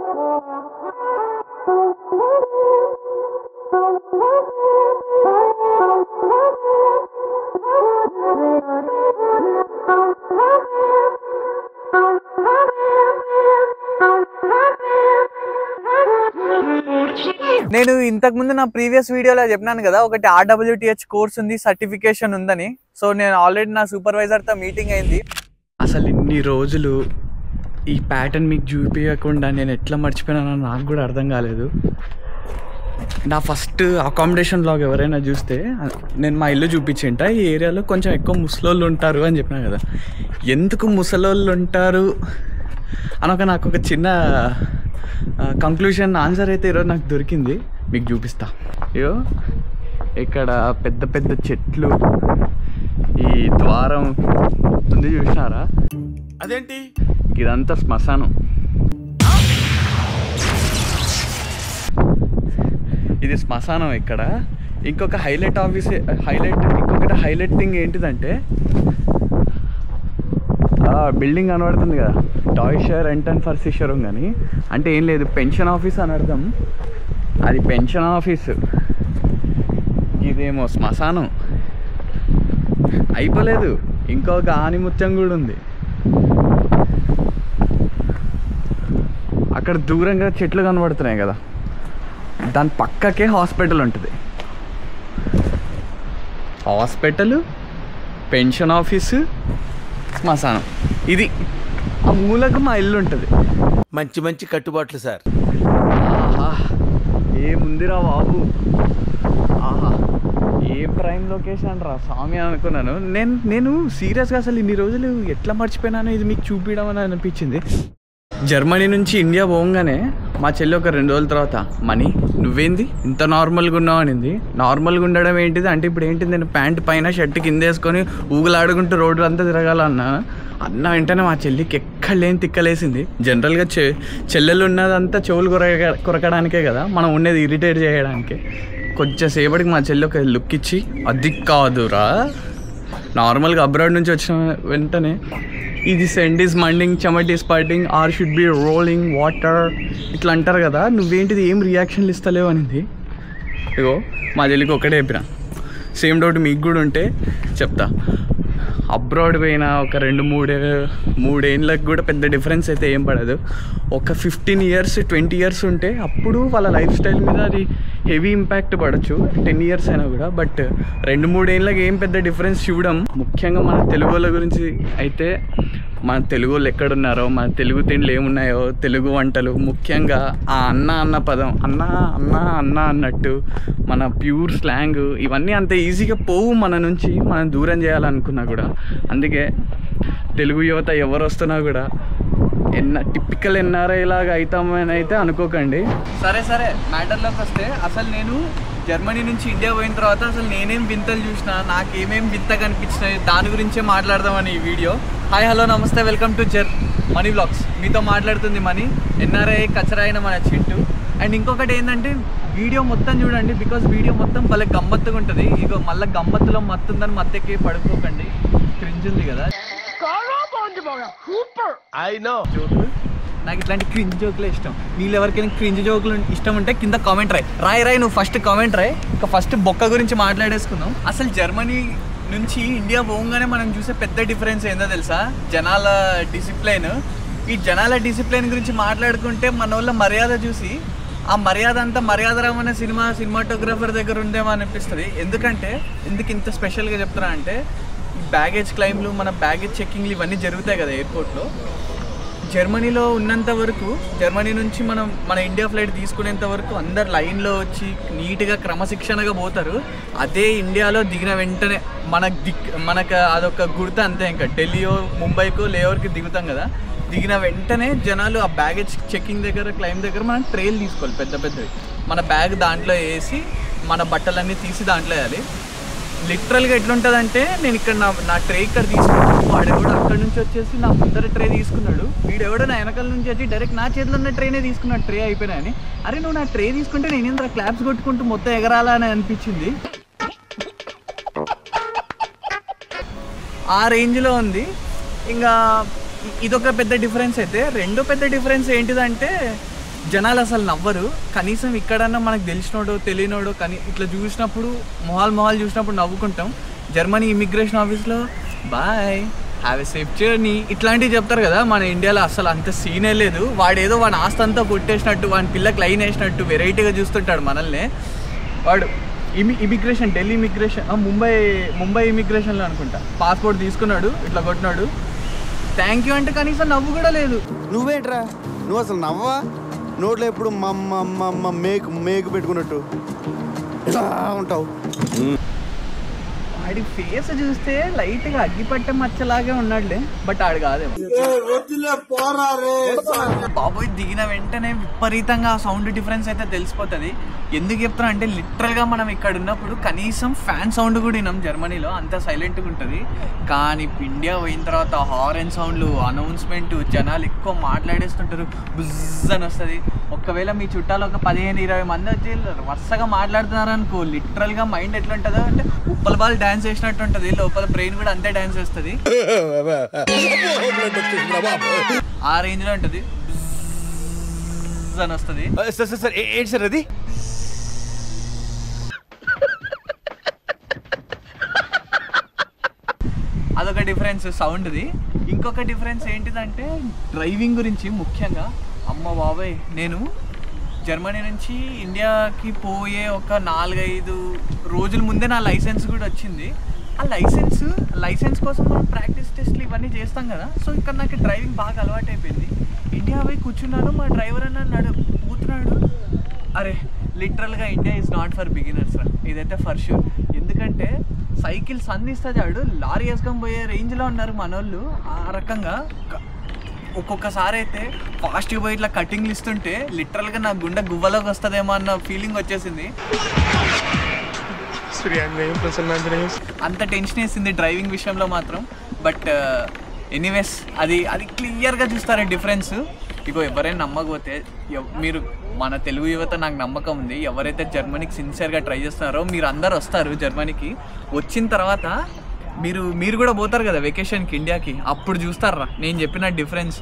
నేను ఇంతకు ముందు నా ప్రీవియస్ వీడియోలో చెప్పినాను కదా, ఒకటి RWTH కోర్స్ ఉంది, సర్టిఫికేషన్ ఉందని. సో నేను ఆల్రెడీ నా సూపర్వైజర్తో మీటింగ్ అయింది. అసలు ఇన్ని రోజులు ఈ ప్యాటర్న్ మీకు చూపించకుండా నేను ఎట్లా మర్చిపోయినానో నాకు కూడా అర్థం కాలేదు. నా ఫస్ట్ అకామిడేషన్ బ్లాగ్ ఎవరైనా చూస్తే నేను మా ఇల్లు చూపించింట. ఈ ఏరియాలో కొంచెం ఎక్కువ ముసలోళ్ళు ఉంటారు అని చెప్పినా కదా. ఎందుకు ముసలోళ్ళు ఉంటారు అని నాకు ఒక చిన్న కంక్లూషన్ ఆన్సర్ అయితే ఈరోజు నాకు దొరికింది. మీకు చూపిస్తా. అయ్యో, ఇక్కడ పెద్ద పెద్ద చెట్లు, ఈ ద్వారం ఉంది చూసినారా? అదేంటి ఇదంతా శ్మశానం. ఇది శ్మశానం. ఇక్కడ ఇంకొక హైలైట్ థింగ్ ఏంటిదంటే, బిల్డింగ్ కనబడుతుంది కదా, టాయ్షర్ రెంటన్ ఫర్ సిషరం. కానీ అంటే ఏం లేదు, పెన్షన్ ఆఫీస్ అని అర్థం. అది పెన్షన్ ఆఫీసు, ఇదేమో శ్మశానం. అయిపోలేదు, ఇంకొక ఆనిముత్యం కూడా ఉంది. అక్కడ దూరంగా చెట్లు కనబడుతున్నాయి కదా, దాని పక్కకే హాస్పిటల్ ఉంటుంది. హాస్పిటల్, పెన్షన్ ఆఫీసు, శ్మశానం. ఇది ఆ మూలకు మా ఇల్లు ఉంటుంది. మంచి మంచి కట్టుబాట్లు సార్. ఆహా, ఏముందిరా బాబు, ఆహా, ఏ ప్రైమ్ లొకేషన్ రా స్వామి అనుకున్నాను. నేను సీరియస్గా అసలు ఇన్ని రోజులు ఎట్లా మర్చిపోయినానో ఇది మీకు చూపించడం అని అనిపించింది. జర్మనీ నుంచి ఇండియా పోగానే మా చెల్లి ఒక 2 రోజుల తర్వాత, మనీ నువ్వేంది ఇంత నార్మల్గా ఉన్నావు అనింది. నార్మల్గా ఉండడం ఏంటిది అంటే, ఇప్పుడు ఏంటి, నేను ప్యాంట్ పైన షర్ట్ కింద వేసుకొని ఊగులాడుకుంటూ రోడ్డు అంతా తిరగాలన్నా అన్న వెంటనే మా చెల్లికి ఎక్కడ లేని తిక్కలేసింది. జనరల్గా చెల్లెలు ఉన్నదంతా చెవులు కొరకడానికే కదా, మనం ఉండేది ఇరిటేట్ చేయడానికే. కొంచెం సేపటికి మా చెల్లి ఒక లుక్ ఇచ్చి, అది కాదురా, నార్మల్గా అబ్రాడ్ నుంచి వచ్చిన వెంటనే ఇది సెండ్ ఈజ్ మైండింగ్, చెమట్ is spotting, or should be rolling water ఇట్లా అంటారు కదా, నువ్వేంటిది ఏం రియాక్షన్లు ఇస్తలేవు అనింది. ఇగో మా చెల్లికి ఒకటే చెప్పిన, సేమ్ డౌట్ మీకు కూడా ఉంటే చెప్తా. అబ్రాడ్ పోయిన ఒక 2-3 ఏళ్ళకి కూడా పెద్ద డిఫరెన్స్ అయితే ఏం పడదు. ఒక 15 years 20 years ఉంటే అప్పుడు వాళ్ళ లైఫ్ స్టైల్ మీద అది హెవీ ఇంపాక్ట్ పడవచ్చు. 10 years అయినా కూడా. బట్ 2-3 ఏళ్ళకి ఏం పెద్ద డిఫరెన్స్ చూడడం. ముఖ్యంగా మన తెలుగు వాళ్ళ గురించి అయితే, మన తెలుగు వాళ్ళు ఎక్కడున్నారో, మన తెలుగు తిండ్లు ఏమున్నాయో, తెలుగు వంటలు, ముఖ్యంగా ఆ అన్న పదం, అన్న అన్నట్టు మన ప్యూర్ స్లాంగ్, ఇవన్నీ అంత ఈజీగా పోవు మన నుంచి, మనం దూరం చేయాలనుకున్నా కూడా. అందుకే తెలుగు యువత ఎవరు వస్తున్నా కూడా టిపికల్ ఎన్ఆర్ఐ లాగా అవుతామని అయితే అనుకోకండి. సరే మ్యాటర్లోకి వస్తే, అసలు నేను జర్మనీ నుంచి ఇండియా పోయిన తర్వాత అసలు నేనేం వింతలు చూసినా, నాకేమేం వింత కనిపించినాయి, దాని గురించే మాట్లాడదామని ఈ వీడియో. హాయ్, హలో, నమస్తే, వెల్కమ్ టు మనీ వ్లాగ్స్. మీతో మాట్లాడుతుంది మనీ, ఎన్ఆర్ఐ కచరా అయిన మన చింటూ. అండ్ ఇంకొకటి ఏంటంటే, వీడియో మొత్తం చూడండి, బికాజ్ వీడియో మొత్తం భలే గమ్మత్తుగా ఉంటుంది. ఇక మళ్ళీ గమ్మత్తులో మత్తుందని మత్తెక్కి పడుకోకండి, క్రింజ్ ఉంది కదా. జోకులు నాకు ఇట్లాంటి క్రింజ్ జోకులే ఇష్టం. వీళ్ళు ఎవరికైనా క్రింజ్ జోకులు ఇష్టం ఉంటే కింద కామెంట్ రాయి. నువ్వు ఫస్ట్ కామెంట్ రాయి. ఇంకా ఫస్ట్ బొక్క గురించి మాట్లాడేసుకుందాం. అసలు జర్మనీ నుంచి ఇండియా పోగానే మనం చూసే పెద్ద డిఫరెన్స్ ఏందో తెలుసా? జనాల డిసిప్లైన్. ఈ జనాల డిసిప్లైన్ గురించి మాట్లాడుకుంటే మన వాళ్ళ మర్యాద చూసి, ఆ మర్యాద అంతా మర్యాదరామ్ అనే సినిమాటోగ్రాఫర్ దగ్గర ఉందేమో అనిపిస్తుంది. ఎందుకు ఇంత స్పెషల్గా చెప్తున్నా అంటే, ఈ బ్యాగేజ్ క్లైమ్లు, మన బ్యాగేజ్ చెక్కింగ్లు ఇవన్నీ జరుగుతాయి కదా ఎయిర్పోర్ట్లో. జర్మనీలో ఉన్నంత వరకు, జర్మనీ నుంచి మన ఇండియా ఫ్లైట్ తీసుకునేంత వరకు అందరు లైన్లో వచ్చి నీట్గా క్రమశిక్షణగా పోతారు. అదే ఇండియాలో దిగిన వెంటనే మనకు అదొక గుర్తు అంతే. ఇంకా ఢిల్లీయో ముంబైకో లేవర్కి దిగుతాం కదా, దిగిన వెంటనే జనాలు ఆ బ్యాగేజ్ చెక్కింగ్ దగ్గర, క్లైమ్ దగ్గర మనం ట్రేలు తీసుకోవాలి పెద్దవి. మన బ్యాగ్ దాంట్లో వేసి మన బట్టలన్నీ తీసి దాంట్లో వేయాలి. లిటరల్గా ఎట్లుంటుందంటే, నేను ఇక్కడ నా ట్రే ఇక్కడ తీసుకున్నాను, వాడెవడో అక్కడ నుంచి వచ్చేసి నా ముందర ట్రే తీసుకున్నాడు, వీడెవడో నా వెనకాల నుంచి వచ్చి డైరెక్ట్ నా చేతిలో ఉన్న ట్రేనే తీసుకున్నాడు, ట్రే అయిపోయినాయని. అరే నువ్వు నా ట్రే తీసుకుంటే నేను ఇంత క్లాప్స్ కొట్టుకుంటూ మొత్తం ఎగరాలా అని అనిపించింది. ఆ రేంజ్లో ఉంది. ఇంకా ఇదొక పెద్ద డిఫరెన్స్ అయితే, రెండో పెద్ద డిఫరెన్స్ ఏంటిదంటే, జనాలు అసలు నవ్వరు. కనీసం ఇక్కడన్నా మనకు తెలిసినోడో తెలియనోడో కానీ ఇట్లా చూసినప్పుడు మొహాలు చూసినప్పుడు నవ్వుకుంటాం. జర్మనీ ఇమిగ్రేషన్ ఆఫీస్లో bye, have a safe journey ఇట్లాంటివి చెప్తారు కదా. మన ఇండియాలో అసలు అంత సీనే లేదు. వాడేదో వాడి ఆస్తి అంతా కొట్టేసినట్టు, వాడి పిల్లకి లైన్ వేసినట్టు వెరైటీగా చూస్తుంటాడు మనల్ని. వాడు ఇమిగ్రేషన్, ఢిల్లీ ఇమిగ్రేషన్, ముంబై ఇమిగ్రేషన్లో అనుకుంటా పాస్పోర్ట్ తీసుకున్నాడు, ఇట్లా కొట్టినాడు, థ్యాంక్ యూ అంటే కనీసం నవ్వు కూడా లేదు. నువ్వేంట్రా, నువ్వు అసలు నవ్వా? నోట్లో ఎప్పుడు మేకు పెట్టుకున్నట్టు ఇలా ఉంటావు. వాడి ఫేస్ చూస్తే లైట్గా అగ్గిపట్ట మచ్చలాగే ఉన్నాడులే, బట్ ఆడు కాదేమో. బాబోయ్, దిగిన వెంటనే విపరీతంగా ఆ సౌండ్ డిఫరెన్స్ అయితే తెలిసిపోతుంది. ఎందుకు చెప్తున్నా అంటే లిటరల్గా మనం ఇక్కడ ఉన్నప్పుడు కనీసం ఫ్యాన్ సౌండ్ కూడా వినాం. జర్మనీలో అంత సైలెంట్గా ఉంటుంది. కానీ ఇండియా పోయిన తర్వాత హారన్ సౌండ్లు, అనౌన్స్మెంట్, జనాలు ఎక్కువ మాట్లాడేస్తుంటారు, బుజ్ అని వస్తుంది. ఒకవేళ మీ చుట్టాలు ఒక 15-20 మంది వచ్చి వరుసగా మాట్లాడుతున్నారు అనుకో, లిటరల్గా మైండ్ ఎట్లా ఉంటుందో అంటే ఉప్పల బాల్ డ్యాన్స్ వేసినట్టు ఉంటుంది. లోపల బ్రెయిన్ కూడా అంతే డ్యాన్స్ వేస్తుంది. ఆ రేంజ్లో ఉంటుంది, అని వస్తుంది. సార్ ఏంటి సార్ అది? అదొక డిఫరెన్స్ సౌండ్ది. ఇంకొక డిఫరెన్స్ ఏంటిదంటే డ్రైవింగ్ గురించి ముఖ్యంగా. అమ్మ బాబాయ్, నేను జర్మనీ నుంచి ఇండియాకి పోయే ఒక 4-5 రోజుల ముందే నా లైసెన్స్ కూడా వచ్చింది. ఆ లైసెన్స్ కోసం మనం ప్రాక్టీస్ టెస్ట్లు ఇవన్నీ చేస్తాం కదా. సో ఇక్కడ నాకు డ్రైవింగ్ బాగా అలవాటు అయిపోయింది. ఇండియా పోయి కూర్చున్నాను, మా డ్రైవర్ అన్నాడు కూతున్నాడు, అరే లిటరల్గా India is not for beginners రా, ఇదైతే ఫర్ షూర్. ఎందుకంటే సైకిల్స్ అందిస్తుంది ఆడు, లారీ వేసుకొని పోయే రేంజ్లో ఉన్నారు మనోళ్ళు. ఆ రకంగా ఒక్కొక్కసారి అయితే ఫాస్ట్గా పోయి ఇట్లా కటింగ్లు ఇస్తుంటే లిటరల్గా నా గుండె గువ్వలోకి వస్తుందేమో అన్న ఫీలింగ్ వచ్చేసింది. అంత టెన్షన్ వేసింది డ్రైవింగ్ విషయంలో మాత్రం. బట్ ఎనీవేస్ అది క్లియర్గా చూస్తారా డిఫరెన్స్. ఇగో ఎవరైనా నమ్మకపోతే మీరు, మన తెలుగు యువత నాకు నమ్మకం ఉంది, ఎవరైతే జర్మనీకి సిన్సియర్గా ట్రై చేస్తున్నారో మీరు అందరు వస్తారు జర్మనీకి. వచ్చిన తర్వాత మీరు కూడా పోతారు కదా వెకేషన్కి ఇండియాకి, అప్పుడు చూస్తారా నేను చెప్పిన డిఫరెన్స్.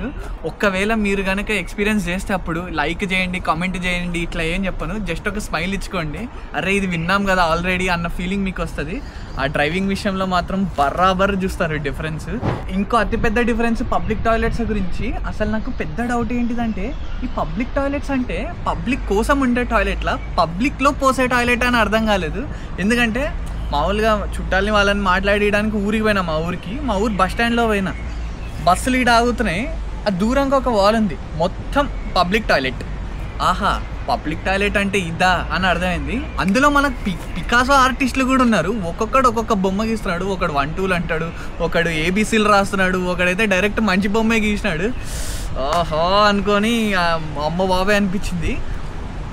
ఒక్కవేళ మీరు కనుక ఎక్స్పీరియన్స్ చేస్తే అప్పుడు లైక్ చేయండి, కామెంట్ చేయండి, ఇట్లా ఏం చెప్పను, జస్ట్ ఒక స్మైల్ ఇచ్చుకోండి. అరే ఇది విన్నాం కదా ఆల్రెడీ అన్న ఫీలింగ్ మీకు వస్తుంది. ఆ డ్రైవింగ్ విషయంలో మాత్రం బరాబర్ చూస్తారు డిఫరెన్స్. ఇంకో అతిపెద్ద డిఫరెన్స్ పబ్లిక్ టాయిలెట్స్ గురించి. అసలు నాకు పెద్ద డౌట్ ఏంటిదంటే, ఈ పబ్లిక్ టాయిలెట్స్ అంటే పబ్లిక్ కోసం ఉండే టాయిలెట్లా, పబ్లిక్లో పోసే టాయిలెట్ అని అర్థం కాలేదు. ఎందుకంటే మామూలుగా చుట్టాలని వాళ్ళని మాట్లాడడానికి ఊరికి పోయినా, మా ఊరు బస్ స్టాండ్లో పోయినా, బస్సులు ఈడ ఆగుతున్నాయి, అది దూరంగా ఒక వాల్ ఉంది, మొత్తం పబ్లిక్ టాయిలెట్. ఆహా, పబ్లిక్ టాయిలెట్ అంటే ఇదా అని అర్థమైంది. అందులో మనకు పికాసో ఆర్టిస్టులు కూడా ఉన్నారు. ఒక్కొక్కడు ఒక్కొక్క బొమ్మ గీస్తున్నాడు. ఒకడు 1 2 అంటాడు, ఒకడు ఏబీసీలు రాస్తున్నాడు, ఒకడైతే డైరెక్ట్ మంచి బొమ్మే గీసినాడు. ఆహా అనుకొని అమ్మ బాబాయ్ అనిపించింది.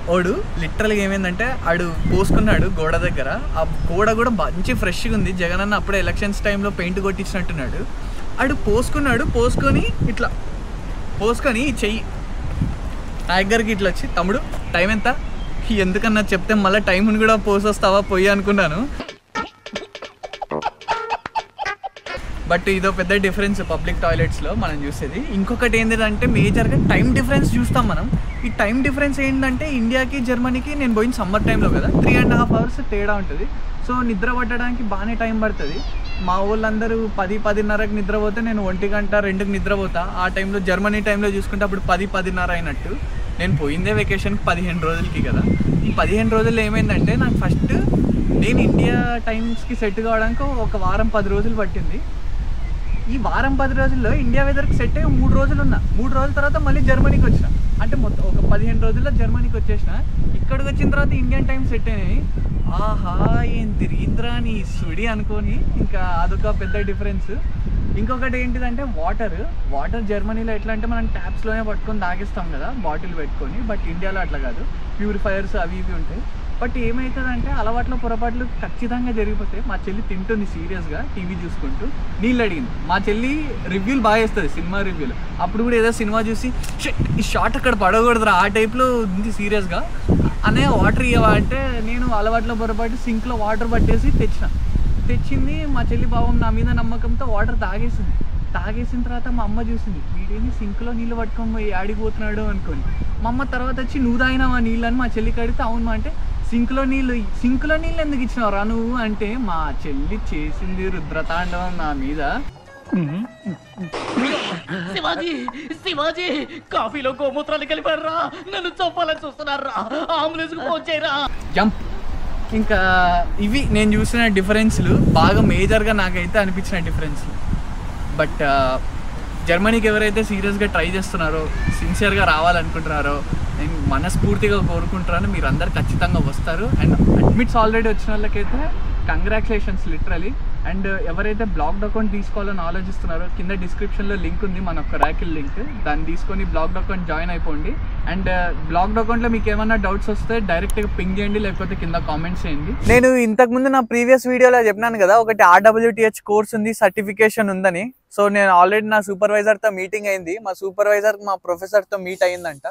వాడు లిటరల్గా ఏమైందంటే ఆడు పోసుకున్నాడు గోడ దగ్గర. ఆ గోడ కూడా మంచి ఫ్రెష్గా ఉంది. జగన్ అన్న అప్పుడే ఎలక్షన్స్ టైంలో పెయింట్ కొట్టించినట్టున్నాడు. ఆడు పోసుకొని ఇట్లా పోసుకొని చెయ్యి నా దగ్గరికి ఇట్లా వచ్చి, తమ్ముడు టైం ఎంత, ఎందుకన్నా చెప్తే మళ్ళీ టైంని కూడా పోసొస్తావా పోయి అనుకున్నాను. బట్ ఇదో పెద్ద డిఫరెన్స్ పబ్లిక్ టాయిలెట్స్లో మనం చూసేది. ఇంకొకటి ఏంటంటే మేజర్గా టైం డిఫరెన్స్ చూస్తాం మనం. ఈ టైం డిఫరెన్స్ ఏంటంటే ఇండియాకి జర్మనీకి నేను పోయిన సమ్మర్ టైంలో కదా, 3.5 hours తేడా ఉంటుంది. సో నిద్ర పట్టడానికి బాగానే టైం పడుతుంది. మా వాళ్ళందరూ 10-10:30కి నిద్రపోతే నేను 1 గంట 2కి నిద్రపోతా. ఆ టైంలో జర్మనీ టైంలో చూసుకుంటే అప్పుడు 10-10:30 అయినట్టు. నేను పోయిందే వెకేషన్కి 15 రోజులకి కదా. ఈ 15 రోజుల్లో ఏమైందంటే నాకు ఫస్ట్ నేను ఇండియా టైమ్స్కి సెట్ కావడానికి ఒక వారం 10 రోజులు పట్టింది. ఈ వారం 10 రోజుల్లో ఇండియా వెదర్కి సెట్ అయ్యి 3 రోజులు ఉన్నా. 3 రోజుల తర్వాత మళ్ళీ జర్మనీకి వచ్చిన. అంటే మొత్తం ఒక 15 రోజుల్లో జర్మనీకి వచ్చేసిన. ఇక్కడికి వచ్చిన తర్వాత ఇండియన్ టైం సెట్ అయినాయి. ఆహా ఏం తిరిగింద్రా నీ సుడి అనుకొని, ఇంకా అదొక పెద్ద డిఫరెన్స్. ఇంకొకటి ఏంటిదంటే వాటర్ జర్మనీలో ఎట్లా అంటే మనం ట్యాప్స్లోనే పట్టుకొని తాగేస్తాం కదా బాటిల్ పెట్టుకొని. బట్ ఇండియాలో అట్లా కాదు, ప్యూరిఫైయర్స్ అవి ఇవి ఉంటాయి. బట్ ఏమవుతుందంటే అలవాట్లో పొరపాట్లు ఖచ్చితంగా జరిగిపోతాయి. మా చెల్లి తింటుంది సీరియస్గా టీవీ చూసుకుంటూ, నీళ్ళు అడిగింది. మా చెల్లి రివ్యూలు బాగా వేస్తుంది, సినిమా రివ్యూలు. అప్పుడు కూడా ఏదో సినిమా చూసి ఈ షాట్ అక్కడ పడకూడదురా ఆ టైప్లో ఉంది సీరియస్గా. అనే వాటర్ ఇవ్వవా అంటే నేను అలవాట్లో పొరపాటు సింక్లో వాటర్ పట్టేసి తెచ్చింది. మా చెల్లి పాపం నా మీద నమ్మకంతో వాటర్ తాగేసింది. తాగేసిన తర్వాత మా అమ్మ చూసింది, వీడేమి సింక్లో నీళ్ళు పట్టుకొని పోయి ఆడిపోతున్నాడు అనుకోని. మా అమ్మ తర్వాత వచ్చి నువ్వు తాగినావా నీళ్ళు అని మా చెల్లికి అడిగితే అవును మా అంటే సింక్లో నీళ్ళు ఎందుకు ఇచ్చినావురా నువ్వు అంటే మా చెల్లి చేసింది రుద్రతాండవం నా మీద. శివాజీ కాఫీలో గోమూత్రాలు కలిపారా, నన్ను చంపాలని చూస్తున్నారా, అంబులెన్స్ కు ఫోన్ చేయరా. జంప్. ఇంకా ఇవి నేను చూసిన డిఫరెన్స్లు, బాగా మేజర్గా నాకైతే అనిపించిన డిఫరెన్స్లు. బట్ జర్మనీకి ఎవరైతే సీరియస్గా ట్రై చేస్తున్నారో, సిన్సియర్గా రావాలనుకుంటున్నారో, నేను మనస్ఫూర్తిగా కోరుకుంటున్నాను మీరు అందరు ఖచ్చితంగా వస్తారు. అండ్ అడ్మిట్స్ ఆల్రెడీ వచ్చిన వాళ్ళకైతే కంగ్రాచులేషన్స్ లిటరలీ. అండ్ ఎవరైతే బ్లాక్డ్ అకౌంట్ తీసుకోవాలని ఆలోచిస్తున్నారో కింద డిస్క్రిప్షన్లో లింక్ ఉంది, మన ఒక ర్యాకిల్ లింక్, దాన్ని తీసుకొని బ్లాక్డ్ అకౌంట్ జాయిన్ అయిపోండి. అండ్ బ్లాక్డ్ అకౌంట్లో మీకు ఏమైనా డౌట్స్ వస్తే డైరెక్ట్గా పింగ్ చేయండి, లేకపోతే కింద కామెంట్స్ చేయండి. నేను ఇంతకుముందు నా ప్రీవియస్ వీడియోలో చెప్పినాను కదా, ఒకటి RWTH కోర్స్ ఉంది, సర్టిఫికేషన్ ఉందని. సో నేను ఆల్రెడీ నా సూపర్వైజర్తో మీటింగ్ అయింది, మా సూపర్వైజర్ మా ప్రొఫెసర్తో మీట్ అయ్యిందంట.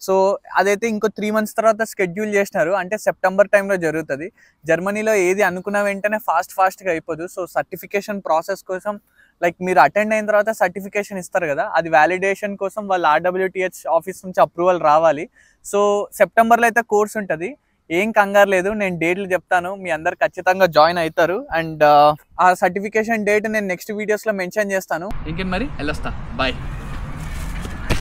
సో అదైతే ఇంకో 3 months తర్వాత షెడ్యూల్ చేసినారు, అంటే సెప్టెంబర్ టైంలో జరుగుతుంది. జర్మనీలో ఏది అనుకున్న వెంటనే ఫాస్ట్గా అయిపోదు. సో సర్టిఫికేషన్ ప్రాసెస్ కోసం లైక్ మీరు అటెండ్ అయిన తర్వాత సర్టిఫికేషన్ ఇస్తారు కదా, అది వ్యాలిడేషన్ కోసం వాళ్ళ RWTH ఆఫీస్ నుంచి అప్రూవల్ రావాలి. సో సెప్టెంబర్లో అయితే కోర్స్ ఉంటుంది, ఏం కంగారు లేదు. నేను డేట్లు చెప్తాను, మీ అందరు ఖచ్చితంగా జాయిన్ అవుతారు. అండ్ ఆ సర్టిఫికేషన్ డేట్ నేను నెక్స్ట్ వీడియోస్లో మెన్షన్ చేస్తాను. ఇంకేం మరి వెళ్ళొస్తా, బాయ్.